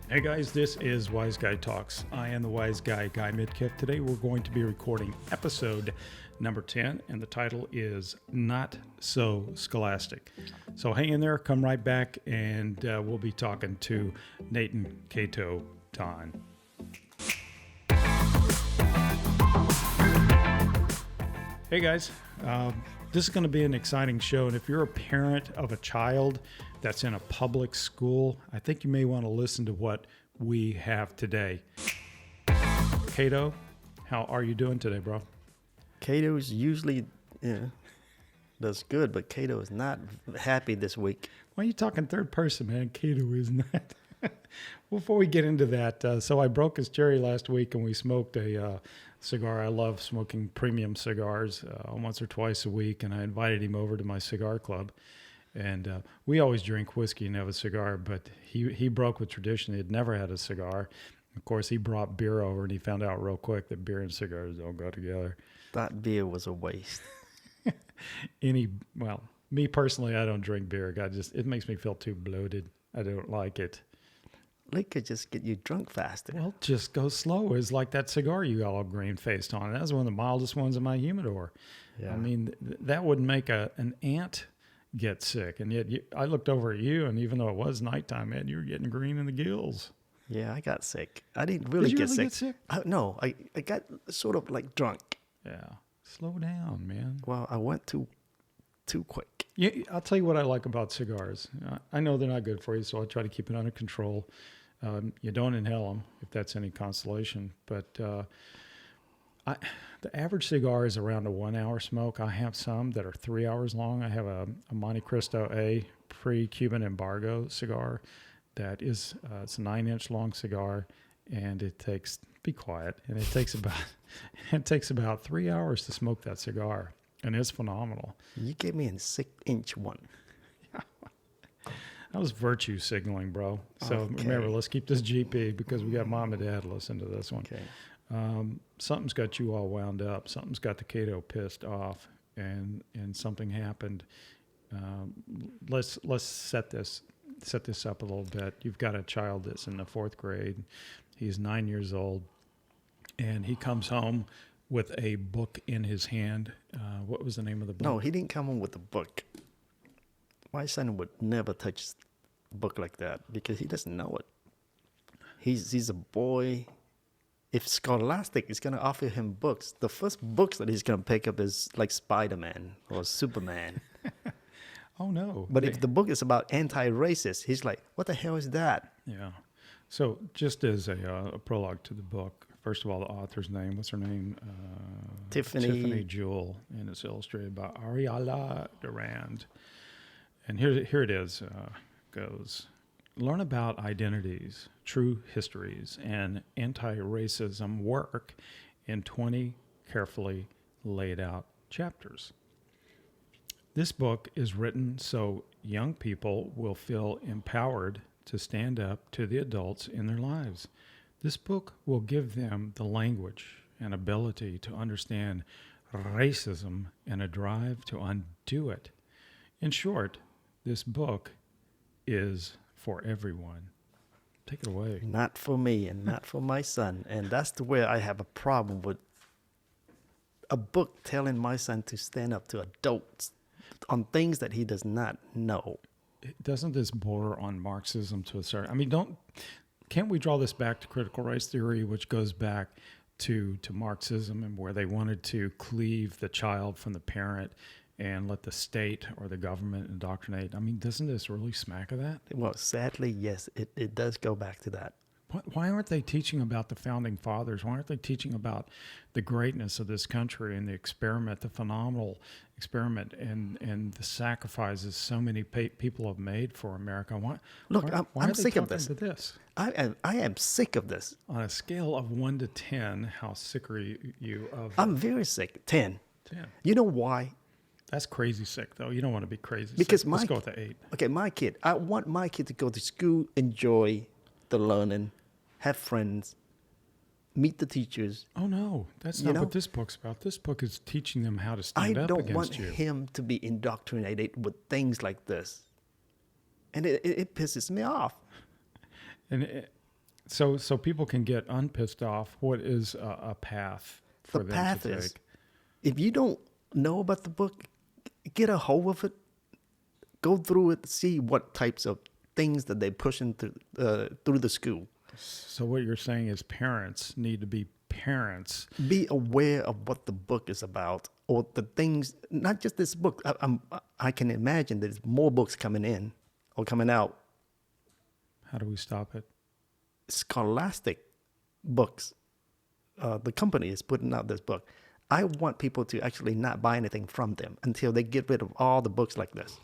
Hey guys, this is Wise Guy Talks. I am the Wise Guy, Guy Midkiff. Today we're going to be recording episode number 10, and the title is Not So Scholastic. So hang in there, come right back, and we'll be talking to Nathan Cato Don. Hey guys, this is going to be an exciting show, and if you're a parent of a child that's in a public school, I think you may want to listen to what we have today. Cato, how are you doing today, bro? Cato is usually, does good, but Cato is not happy this week. Why are you talking third person, man? Cato is not. Before we get into that, so I broke his cherry last week, and we smoked a cigar. I love smoking premium cigars once or twice a week, and I invited him over to my cigar club. And we always drink whiskey and have a cigar, but he broke with tradition. He had never had a cigar. Of course, he brought beer over, and he found out real quick that beer and cigars don't go together. That beer was a waste. Me personally, I don't drink beer. It makes me feel too bloated. I don't like it. Liquor just get you drunk faster. Well, just go slow. It's like that cigar you got all green-faced on. That was one of the mildest ones in my humidor. Yeah. I mean, that wouldn't make an ant get sick. And yet I looked over at you, and even though it was nighttime, man, you were getting green in the gills. Yeah, I got sick. I didn't really get sick. Get sick? No, I got sort of like drunk. Yeah. Slow down, man. Well, I went too quick. Yeah, I'll tell you what I like about cigars. I know they're not good for you, so I try to keep it under control. You don't inhale them, if that's any consolation. But the average cigar is around a 1 hour smoke. I have some that are 3 hours long. I have a Monte Cristo A pre-Cuban embargo cigar that is it's a 9-inch long cigar, and it takes about 3 hours to smoke that cigar, and it's phenomenal. You gave me a 6-inch one. That was virtue signaling, bro. So Remember, let's keep this GP because we got mom and dad listen to this one. Okay. Something's got you all wound up. Something's got the Cato pissed off, and something happened. Let's set this up a little bit. You've got a child that's in the 4th grade. He's 9 years old, and he comes home with a book in his hand. What was the name of the book? No, he didn't come home with a book. My son would never touch a book like that because he doesn't know it. He's a boy. If Scholastic is going to offer him books, the first books that he's going to pick up is like Spider-Man or Superman. Oh, no. But if the book is about anti-racist, he's like, what the hell is that? Yeah. So just as a prologue to the book, first of all, the author's name, what's her name? Tiffany Jewell, and it's illustrated by Ariala Durand. And here it is, goes. Learn about identities, true histories, and anti-racism work in 20 carefully laid out chapters. This book is written so young people will feel empowered to stand up to the adults in their lives. This book will give them the language and ability to understand racism and a drive to undo it. In short, this book is for everyone. Take it away. Not for me and not for my son. And that's where I have a problem with a book telling my son to stand up to adults on things that he does not know. Doesn't this border on Marxism to a certain... I mean, can't we draw this back to critical race theory, which goes back to Marxism, and where they wanted to cleave the child from the parent and let the state or the government indoctrinate? I mean, doesn't this really smack of that? Well, sadly, yes, it does go back to that. Why aren't they teaching about the founding fathers? Why aren't they teaching about the greatness of this country and the experiment, the phenomenal experiment, and the sacrifices so many people have made for America? I'm sick of this. I am sick of this. On a scale of 1 to 10, how sick are you of? I'm very sick. 10. 10. You know why? That's crazy sick, though. You don't want to be crazy because sick. Let's go with the 8. Okay, my kid. I want my kid to go to school, enjoy the learning, have friends, meet the teachers. Oh, no. That's not what this book's about. This book is teaching them how to stand up against you. I don't want him to be indoctrinated with things like this. And it pisses me off. And So people can get unpissed off. What is a path for The them path to is, take? if you don't know about the book, get a hold of it, go through it, see what types of things that they're pushing through the school. So what you're saying is parents need to be parents. Be aware of what the book is about, or the things, not just this book. I can imagine there's more books coming in or coming out. How do we stop it? Scholastic books, the company is putting out this book. I want people to actually not buy anything from them until they get rid of all the books like this.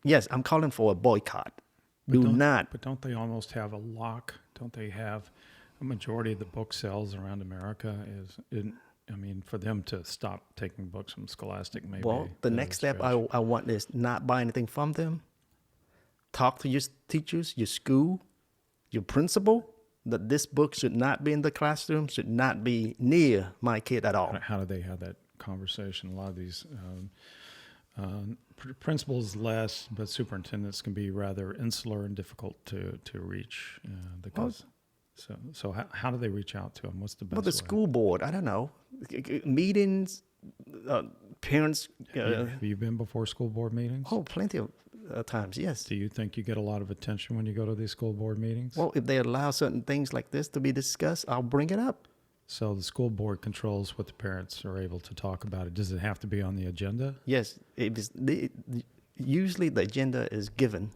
Yes, I'm calling for a boycott. But don't they almost have a lock? Don't they have a majority of the book sales around America for them to stop taking books from Scholastic, maybe. Well, the next step I want is not buy anything from them. Talk to your teachers, your school, your principal, that this book should not be in the classroom, should not be near my kid at all. How do they have that conversation? A lot of these principals less, but superintendents can be rather insular and difficult to reach. So how do they reach out to them? What's the best Well, the way? school board, I don't know, meetings, parents. Have you been before school board meetings? Oh, plenty of times, yes. Do you think you get a lot of attention when you go to these school board meetings? Well, if they allow certain things like this to be discussed, I'll bring it up. So the school board controls what the parents are able to talk about. It does it have to be on the agenda? Yes, usually the agenda is given.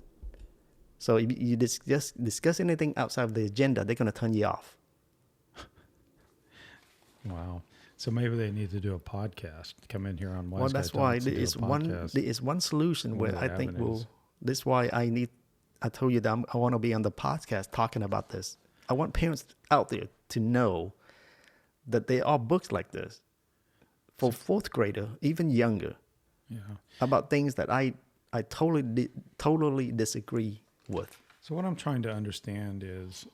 So if you discuss anything outside of the agenda, they're going to turn you off. Wow. So maybe they need to do a podcast. Come in here on Wednesday. Well, that's why there is one solution where I think that's why I told you that I want to be on the podcast talking about this. I want parents out there to know that there are books like this for fourth grader, even younger, about things that I totally disagree with. So what I'm trying to understand is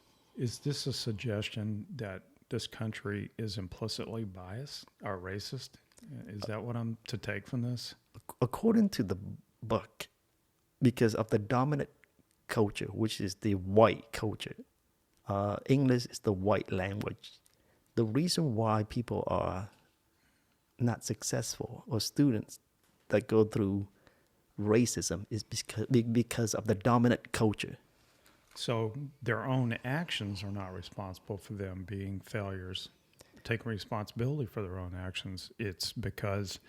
this a suggestion that this country is implicitly biased or racist? Is that what I'm to take from this? According to the book, because of the dominant culture, which is the white culture, English is the white language. The reason why people are not successful, or students that go through racism, is because of the dominant culture. So their own actions are not responsible for them being failures, taking responsibility for their own actions. It's because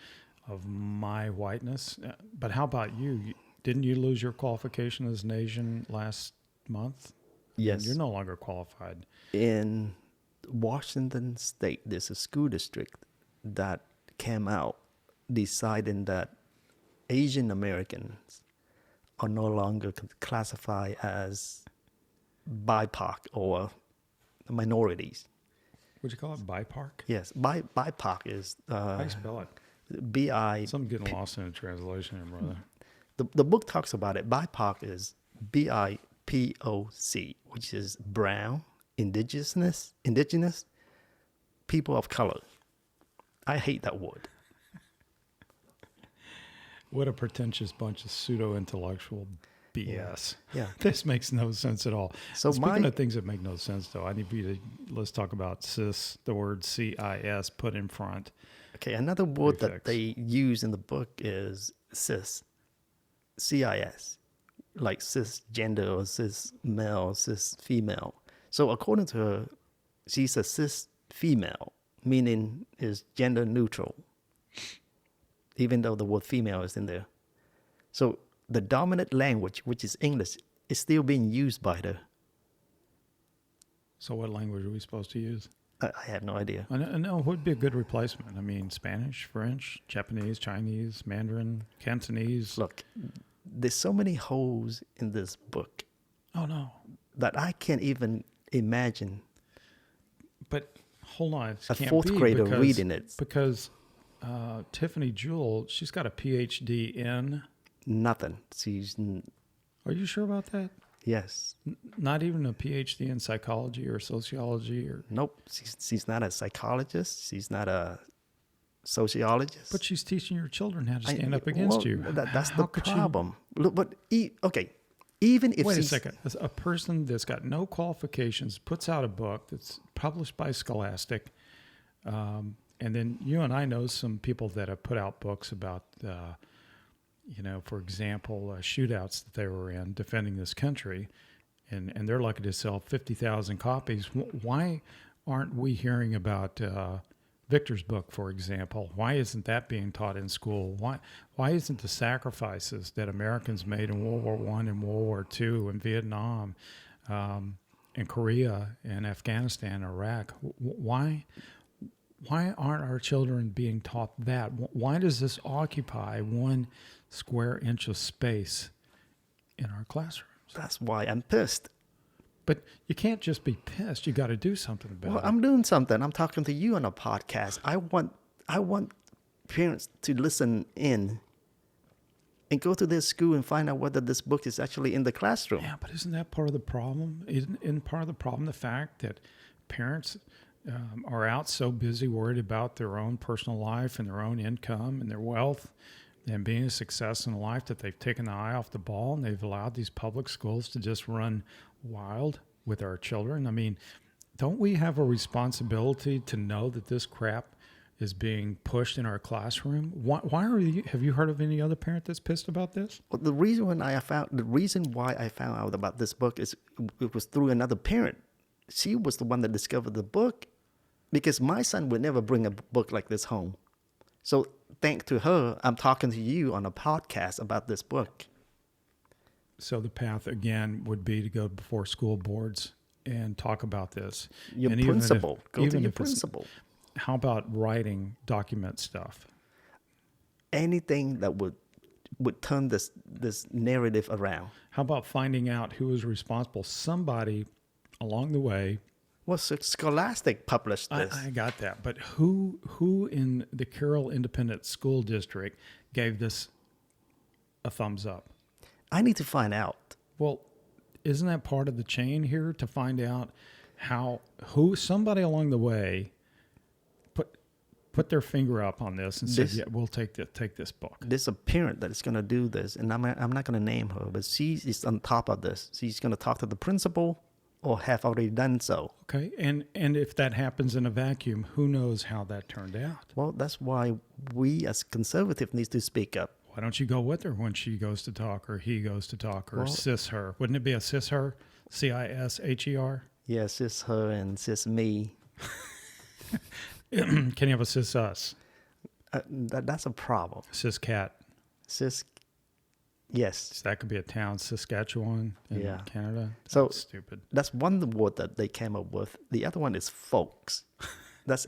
of my whiteness. But how about you? Didn't you lose your qualification as an Asian last month? Yes. You're no longer qualified. In Washington State, there's a school district that came out deciding that Asian Americans are no longer classified as BIPOC or minorities. Would you call it BIPOC? Yes, BIPOC is How do you spell it? B-I. Some getting lost in the translation here, brother. The book talks about it. BIPOC is BIPOC, which is brown, indigenous, people of color. I hate that word. What a pretentious bunch of pseudo-intellectual BS. Yeah. This makes no sense at all. So Speaking of things that make no sense, though, I need you to, let's talk about CIS, the word CIS put in front. Okay, another word Prefix. that they use in the book is cis, CIS, like cisgender or cis male, cis female. So according to her, she's a cis female, meaning is gender neutral, even though the word female is in there. So the dominant language, which is English, is still being used by her. So what language are we supposed to use? I have no idea. I know what would be a good replacement. I mean, Spanish, French, Japanese, Chinese, Mandarin, Cantonese. Look, there's so many holes in this book. Oh, no. That I can't even imagine. But hold on. A fourth grader reading it. Because Tiffany Jewell, she's got a PhD in... Nothing. Are you sure about that? Yes. Not even a PhD in psychology or sociology or... Nope. She's not a psychologist. She's not a sociologist. But she's teaching your children how to stand up against you. That's the problem. Look, but okay, Even if wait a second, a person that's got no qualifications puts out a book that's published by Scholastic, and then you and I know some people that have put out books about, for example, shootouts that they were in defending this country, and they're lucky to sell 50,000 copies. Why aren't we hearing about Victor's book, for example? Why isn't that being taught in school? Why isn't the sacrifices that Americans made in World War I and World War II and Vietnam, and Korea and Afghanistan, Iraq? Why aren't our children being taught that? Why does this occupy 1 square inch of space in our classrooms? That's why I'm pissed. But you can't just be pissed. You got to do something about it. Well, I'm doing something. I'm talking to you on a podcast. I want parents to listen in and go to their school and find out whether this book is actually in the classroom. Yeah, but isn't that part of the problem? Isn't part of the problem the fact that parents are out so busy worried about their own personal life and their own income and their wealth and being a success in life that they've taken the eye off the ball and they've allowed these public schools to just run wild with our children? I mean, don't we have a responsibility to know that this crap is being pushed in our classroom? Why have you heard of any other parent that's pissed about this? Well, the reason why I found out about this book is it was through another parent. She was the one that discovered the book, because my son would never bring a book like this home. So thanks to her, I'm talking to you on a podcast about this book. So the path, again, would be to go before school boards and talk about this. Your and principal. Go to your principal. How about writing document stuff? Anything that would turn this narrative around. How about finding out who was responsible? Somebody along the way. Well, Scholastic published this. I got that. But who in the Carroll Independent School District gave this a thumbs up? I need to find out. Well, isn't that part of the chain here, to find out who somebody along the way put their finger up on this and said, yeah, we'll take this book. There's a parent that is going to do this, and I'm not going to name her, but she is on top of this. She's going to talk to the principal, or have already done so. Okay, and if that happens in a vacuum, who knows how that turned out? Well, that's why we as conservatives need to speak up. Why don't you go with her when she goes to talk, or he goes to talk, or sis her? Wouldn't it be a sis her? CISHER? Yeah, sis her and sis me. Can you have a sis us? That's a problem. Sis cat. Sis, yes. So that could be a town, Saskatchewan in Canada. So that's stupid. That's one word that they came up with. The other one is folks. That's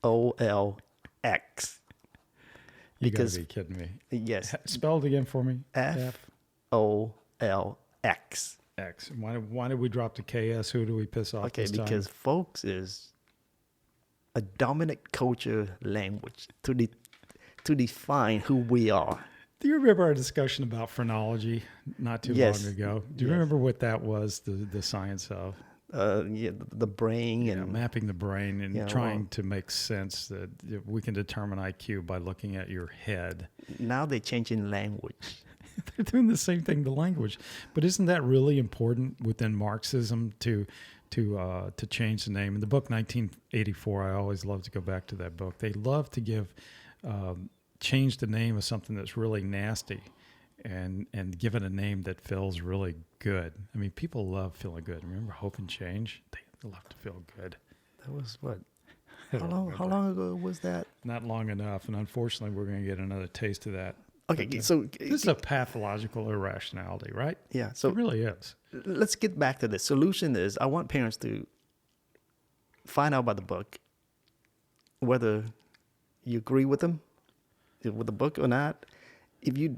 FOLX. You gotta be kidding me. Yes. Spell it again for me. FOLX. X. Why did we drop the KS? Who do we piss off? Okay, because folks is a dominant culture language to define who we are. Do you remember our discussion about phrenology not too long ago? Do you remember what that was, the science of? The brain and mapping the brain and trying to make sense that we can determine IQ by looking at your head. Now they're changing language. They're doing the same thing to language, but isn't that really important within Marxism to change the name? In the book 1984, I always love to go back to that book. They love to change the name of something that's really nasty and give it a name that feels really good. I mean, people love feeling good. Remember Hope and Change? They love to feel good. That was what? How long ago was that? Not long enough, and unfortunately, we're going to get another taste of that. Okay, so this is a pathological irrationality, right? Yeah, so it really is. Let's get back to the solution. Is I want parents to find out about the book, whether you agree with them, with the book or not. If you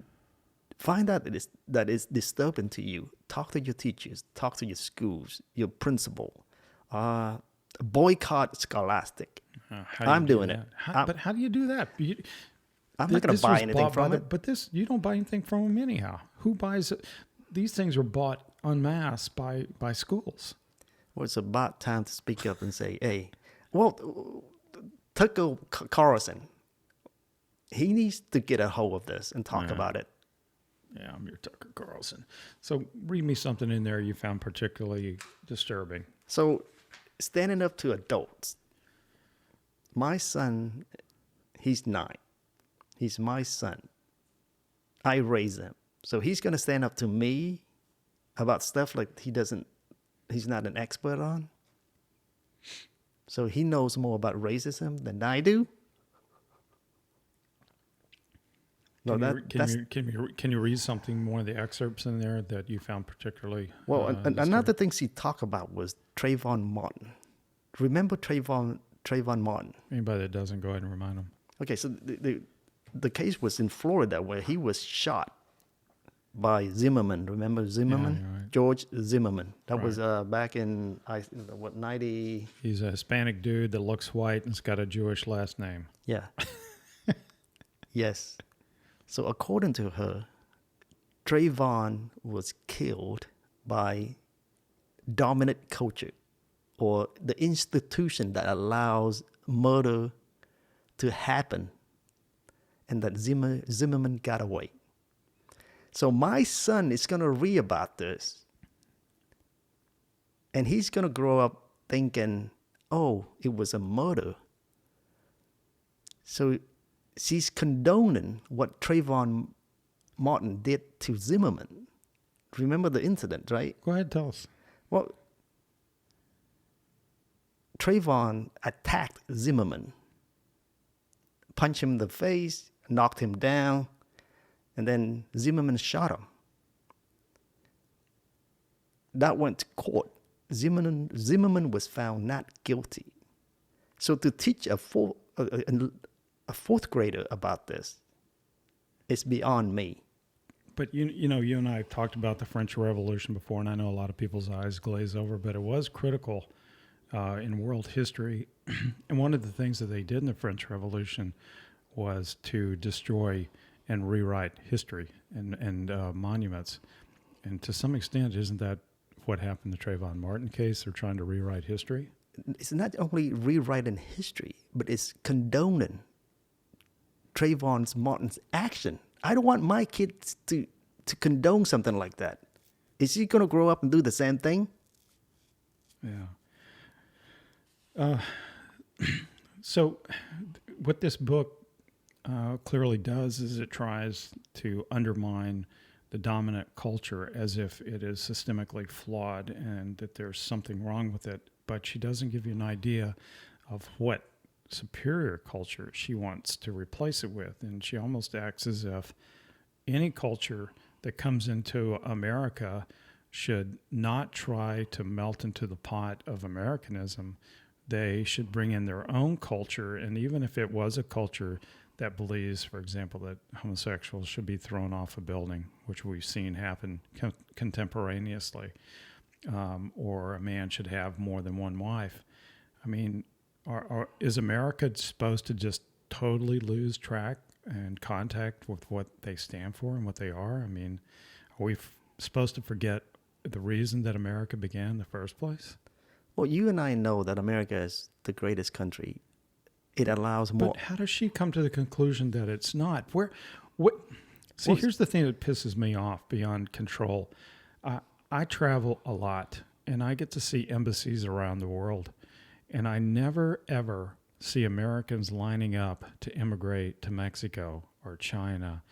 find out that is disturbing to you, talk to your teachers, talk to your schools, your principal. Boycott Scholastic. I'm doing it. But how do you do that? I'm not going to buy anything from it. But you don't buy anything from them anyhow. Who buys it? These things are bought en masse by schools. Well, it's about time to speak up and say, hey, well, Tucker Carlson, he needs to get a hold of this and talk about it. Yeah, I'm your Tucker Carlson. So read me something in there you found particularly disturbing. So, standing up to adults. My son, he's 9. He's my son. I raise him. So he's going to stand up to me about stuff like he's not an expert on. So he knows more about racism than I do. Can you read something, one of the excerpts in there that you found particularly? Well, another thing she talked about was Trayvon Martin. Remember Trayvon Martin? Anybody that doesn't, go ahead and remind them. Okay, so the case was in Florida where he was shot by Zimmerman. Remember Zimmerman? Yeah, right. George Zimmerman. That Right. was back in 90. He's a Hispanic dude that looks white and's got a Jewish last name. Yeah. Yes. So according to her, Trayvon was killed by dominant culture, or the institution that allows murder to happen, and that Zimmerman got away. So my son is going to read about this, and he's going to grow up thinking, oh, it was a murder. So she's condoning what Trayvon Martin did to Zimmerman. Remember the incident, right? Go ahead, tell us. Well, Trayvon attacked Zimmerman, punched him in the face, knocked him down, and then Zimmerman shot him. That went to court. Zimmerman was found not guilty. So to teach a fourth grader about this is beyond me. But you know, you and I have talked about the French Revolution before, and I know a lot of people's eyes glaze over, but it was critical in world history. And one of the things that they did in the French Revolution was to destroy and rewrite history and monuments. And to some extent, isn't that what happened in the Trayvon Martin case? They're trying to rewrite history. It's not only rewriting history, but it's condoning Trayvon Martin's action. I don't want my kids to condone something like that. Is he going to grow up and do the same thing? Yeah. So what this book clearly does is it tries to undermine the dominant culture as if it is systemically flawed and that there's something wrong with it. But she doesn't give you an idea of what superior culture she wants to replace it with. And she almost acts as if any culture that comes into America should not try to melt into the pot of Americanism. They should bring in their own culture. And even if it was a culture that believes, for example, that homosexuals should be thrown off a building, which we've seen happen contemporaneously, or a man should have more than one wife. I mean, is America supposed to just totally lose track and contact with what they stand for and what they are? I mean, are we supposed to forget the reason that America began in the first place? Well, you and I know that America is the greatest country. It allows more. But how does she come to the conclusion that it's not? Here's the thing that pisses me off beyond control. I travel a lot, and I get to see embassies around the world, and I never, ever see Americans lining up to immigrate to Mexico or China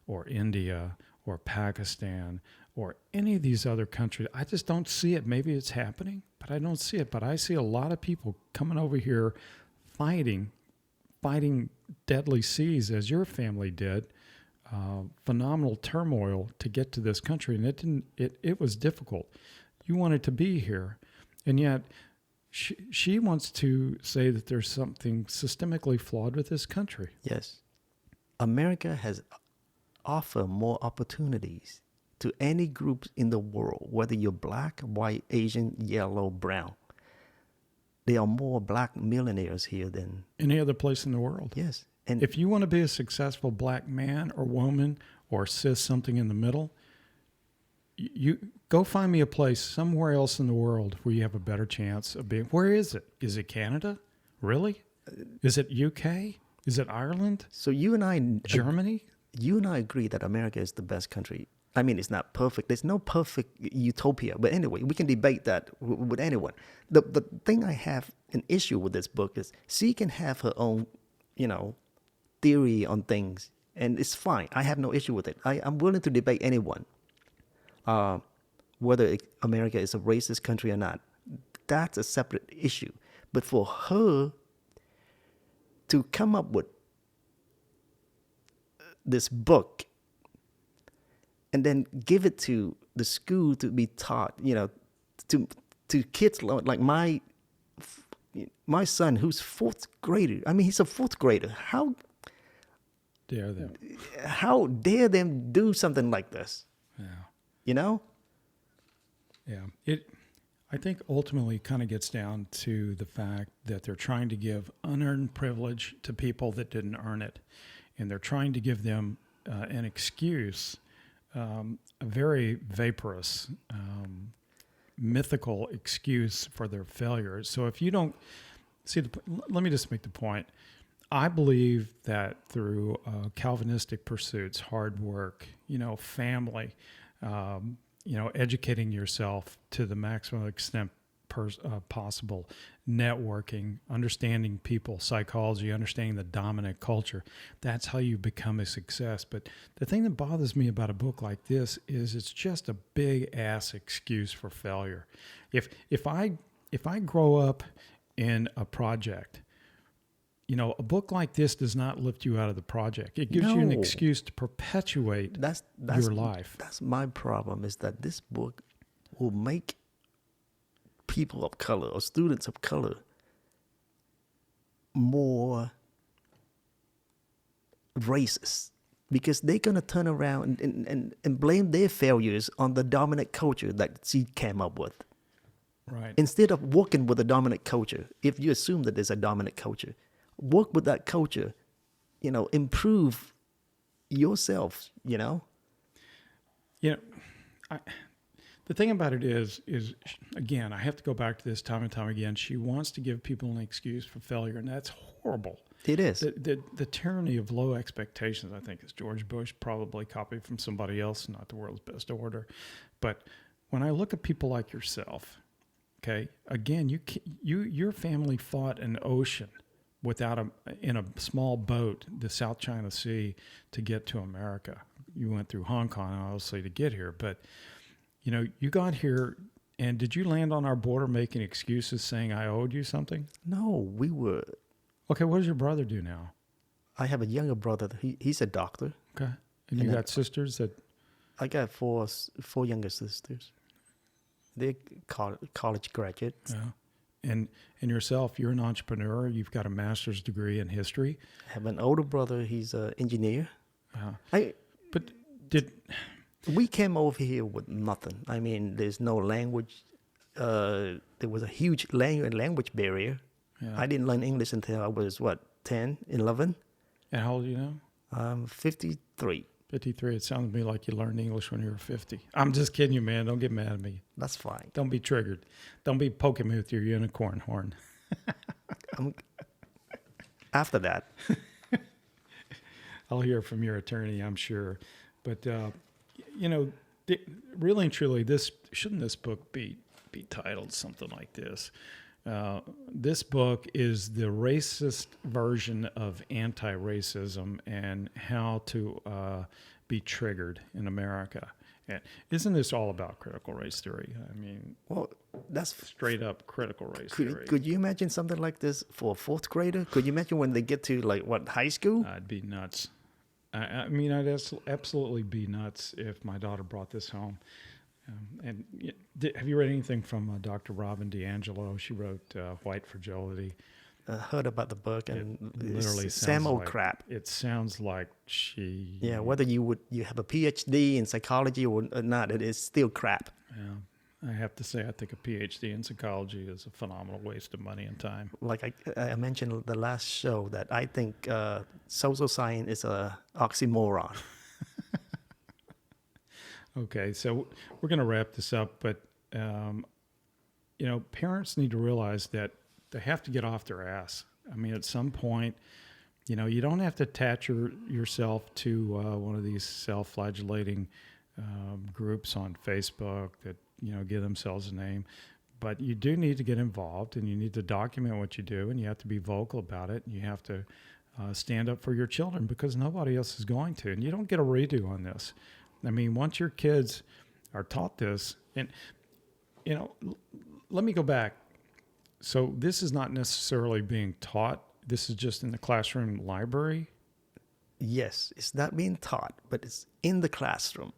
or India or Pakistan or any of these other countries. I just don't see it. Maybe it's happening, but I don't see it. But I see a lot of people coming over here fighting deadly seas as your family did, phenomenal turmoil to get to this country. And it was difficult. You wanted to be here. And yet she wants to say that there's something systemically flawed with this country. Yes. America has offered more opportunities to any groups in the world, whether you're black, white, Asian, yellow, brown. There are more black millionaires here than any other place in the world. Yes. And if you want to be a successful black man or woman or cis something in the middle, you go find me a place somewhere else in the world where you have a better chance of being. Where is it? Is it Canada? Really? Is it UK? Is it Ireland? So you and I, Germany? You and I agree that America is the best country I mean, it's not perfect. There's no perfect utopia. But anyway, we can debate that with anyone. The thing I have an issue with this book is she can have her own, theory on things, and it's fine. I have no issue with it. I'm willing to debate anyone, whether America is a racist country or not. That's a separate issue. But for her to come up with this book and then give it to the school to be taught, to kids like my son who's fourth grader. I mean, he's a fourth grader. How dare them? How dare them do something like this? Yeah. Yeah. I think ultimately kind of gets down to the fact that they're trying to give unearned privilege to people that didn't earn it. And they're trying to give them an excuse, a very vaporous, mythical excuse for their failures. So if you don't see, let me just make the point. I believe that through Calvinistic pursuits, hard work, family, educating yourself to the maximum extent possible, networking, understanding people, psychology, understanding the dominant culture. That's how you become a success. But the thing that bothers me about a book like this is it's just a big ass excuse for failure. If I grow up in a project, a book like this does not lift you out of the project. It gives you an excuse to perpetuate your life. That's my problem, is that this book will make people of color or students of color more racist, because they're going to turn around and blame their failures on the dominant culture that she came up with. Right. Instead of working with the dominant culture, if you assume that there's a dominant culture, work with that culture, improve yourself, The thing about it is again, I have to go back to this time and time again. She wants to give people an excuse for failure, and that's horrible. It is. The tyranny of low expectations, I think, is George Bush, probably copied from somebody else, not the world's best order. But when I look at people like yourself, okay, again, your family fought an ocean in a small boat, the South China Sea, to get to America. You went through Hong Kong, obviously, to get here, but you got here, and did you land on our border making excuses saying I owed you something? No, we were. Okay, what does your brother do now? I have a younger brother. He's a doctor. Okay. And you got sisters that? I got four younger sisters. They're college graduates. Yeah. And yourself, you're an entrepreneur. You've got a master's degree in history. I have an older brother. He's an engineer. We came over here with nothing. I mean, there's no language. There was a huge language barrier. Yeah. I didn't learn English until I was, 10, 11? And how old are you now? I'm 53. 53. It sounds to me like you learned English when you were 50. I'm just kidding you, man. Don't get mad at me. That's fine. Don't be triggered. Don't be poking me with your unicorn horn. After that. I'll hear from your attorney, I'm sure. But, really and truly, shouldn't this book be titled something like this? This book is the racist version of anti-racism and how to be triggered in America. And isn't this all about critical race theory? I mean, that's straight up critical race theory. Could you imagine something like this for a fourth grader? Could you imagine when they get to high school? I'd be nuts. I mean, I'd absolutely be nuts if my daughter brought this home. Have you read anything from Dr. Robin DiAngelo? She wrote White Fragility. I heard about the book, and it literally same old crap. It sounds like she... Yeah, whether you have a PhD in psychology or not, it is still crap. Yeah, I have to say, I think a PhD in psychology is a phenomenal waste of money and time. Like I mentioned the last show, that I think social science is a oxymoron. Okay, so we're going to wrap this up, but parents need to realize that they have to get off their ass. I mean, at some point, you don't have to attach yourself to one of these self-flagellating groups on Facebook that, give themselves a name. But you do need to get involved, and you need to document what you do, and you have to be vocal about it, and you have to stand up for your children, because nobody else is going to. And you don't get a redo on this. I mean, once your kids are taught this, and, let me go back. So this is not necessarily being taught. This is just in the classroom library. Yes, it's not being taught, but it's in the classroom.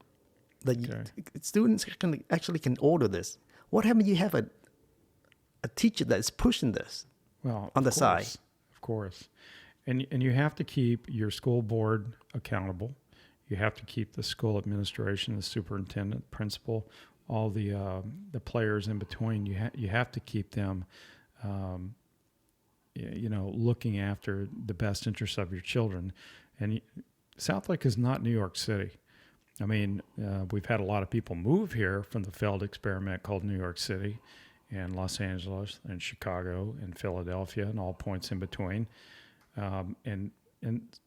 Students can order this. What happens? You have a teacher that is pushing this on the side. Of course. And you have to keep your school board accountable. You have to keep the school administration, the superintendent, principal, all the players in between. You have to keep them, looking after the best interests of your children. And Southlake is not New York City. I mean, we've had a lot of people move here from the failed experiment called New York City, and Los Angeles, and Chicago, and Philadelphia, and all points in between. And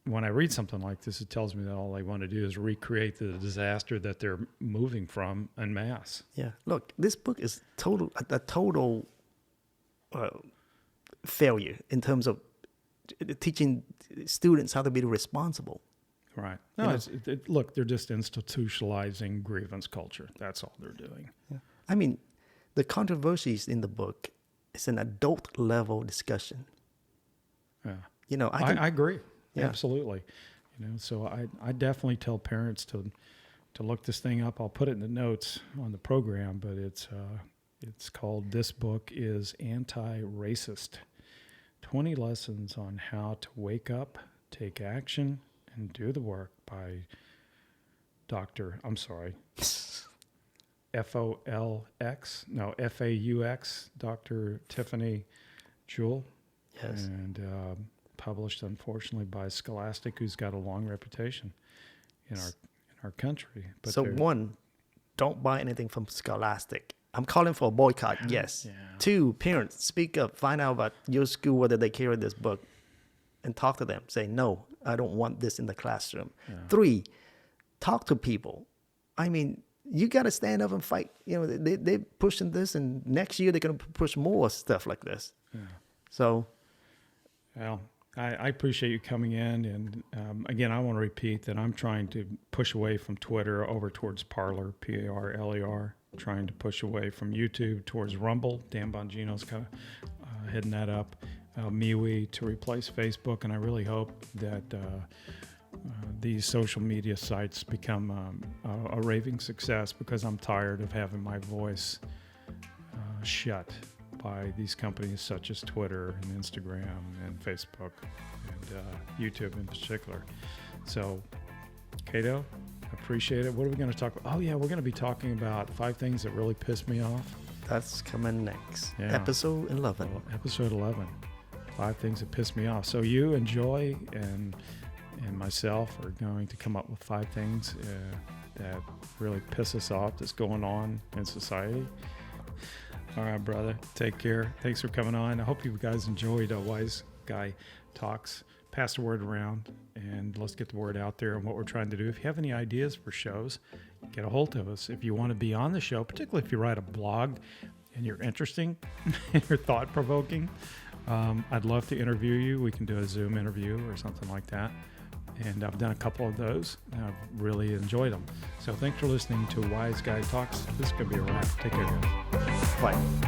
when I read something like this, it tells me that all they want to do is recreate the disaster that they're moving from en masse. Yeah. Look, this book is a total failure in terms of teaching students how to be responsible. Right. No, look, they're just institutionalizing grievance culture. That's all they're doing. Yeah. I mean, the controversies in the book is an adult level discussion. Yeah. I agree. Yeah. Absolutely. So I definitely tell parents to look this thing up. I'll put it in the notes on the program, but it's called "This Book is Anti-Racist: 20 Lessons on How to Wake Up, Take Action, and Do the Work" by FAUX, Dr. Tiffany Jewell. Yes. And published, unfortunately, by Scholastic, who's got a long reputation in our country. But so one, don't buy anything from Scholastic. I'm calling for a boycott, yes. Yeah. 2, parents, speak up. Find out about your school, whether they carry this book, and talk to them. Say, no, I don't want this in the classroom. Yeah. 3, talk to people. I mean, you got to stand up and fight. They're pushing this, and next year they're going to push more stuff like this. Yeah. So... Well, I appreciate you coming in. And again, I want to repeat that I'm trying to push away from Twitter over towards Parler, Parler, trying to push away from YouTube towards Rumble. Dan Bongino's kind of heading that up. MeWe to replace Facebook. And I really hope that these social media sites become a raving success, because I'm tired of having my voice shut by these companies such as Twitter and Instagram and Facebook and YouTube in particular. So, Cato, appreciate it. What are we going to talk about? Oh, yeah, we're going to be talking about 5 things that really pissed me off. That's coming next. Yeah. Episode 11. Well, episode 11. 5 things that pissed me off. So you and Joy and myself are going to come up with 5 things that really piss us off that's going on in society. All right, brother. Take care. Thanks for coming on. I hope you guys enjoyed Wise Guy Talks. Pass the word around, and let's get the word out there and what we're trying to do. If you have any ideas for shows, get a hold of us. If you want to be on the show, particularly if you write a blog and you're interesting and you're thought-provoking, I'd love to interview you. We can do a Zoom interview or something like that. And I've done a couple of those, and I've really enjoyed them. So thanks for listening to Wise Guy Talks. This is going to be a wrap. Take care, guys. Bye.